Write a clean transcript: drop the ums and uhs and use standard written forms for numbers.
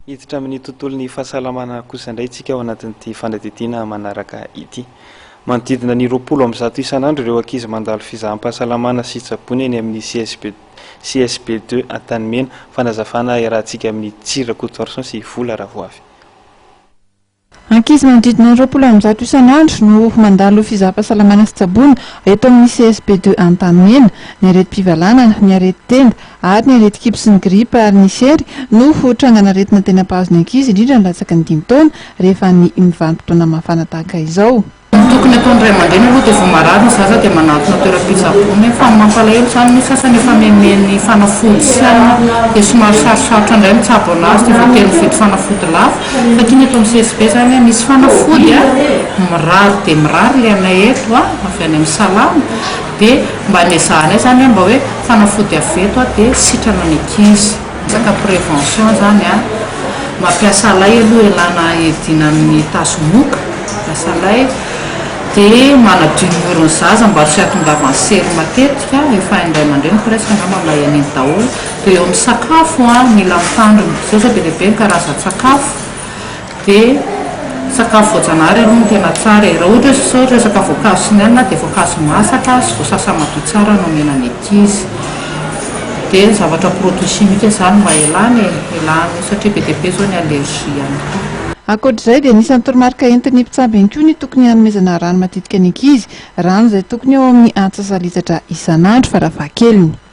hiditra amin'ny tontolon'ny fahasalamana kosa indray tsika ao anatin'ity fanadidina manaraka ity. Manodidina ny 20 isan'andro ireo ankizy mandalo fizaham-pahasalamana sy tsabony eny amin'ny CSP2 Antanimena fanazafana iarahantsika amin'ny Tsira Cotorson sy Vola Ravoavy. Ankizy manodidina 20 isan'andro no mandalo fizaham-pahasalamana sy tsabony eto amin'ny CSP2 Antanimena, ny areti-pivalanana, ny areti-tenda ary ny areti-kipo sy ny gripa ary ny sery no trangana aretina tena pahazony ankizy indrindra ny latsaky ny 5 taona rehefa ny mivanimpotoana mafana tahaka izao. Tokony ataon'ny ray aman-dreny aloha dia vao marary ny zaza dia manatona toeram-pitsaboana fa mampalahelo izany ny sasany efa mihen'ny fanafody sy dia somary sarosarotra indray mitsabo anazy dia vao telo mividy fanafody lafo fa tiany eto amin'ny CSP izany misy fanafody mirary dia mirary ilay anay eto avy any amin'ny salama dia mba nezahana izany mba hoe fanafody avy eto dia sitrana ny ankizy saka prévention izany mampiasa lay aloha ilana edina amin'ny tasomoka mampiasa lay dia manadin'orony zaza mba tsy hatongavany sery matetika efa indray aman-dreny presque angamba mahay an'iny daholo dia eo amin'ny sakafo mila mitandrina izao zao be lehibe ny karazan-tsakafo dia sakafo voajanahary aloha no tena tsara raha ohatra izao resaka voankazo sy ny anana dia voankazo masaka sy voasasa madio tsara no menany ankizy dia zavatra produit chimique izany mba ilany satria be lehibe izao ny allergie ihany koa. Ankoatr'izay dia anisany toromarika entin'ny mpitsabo ihany koa ny tokony hanomezana rano matetika ny ankizy, rano izay tokony eo amin'ny antsasa litatra isan'andro farafahakeliny.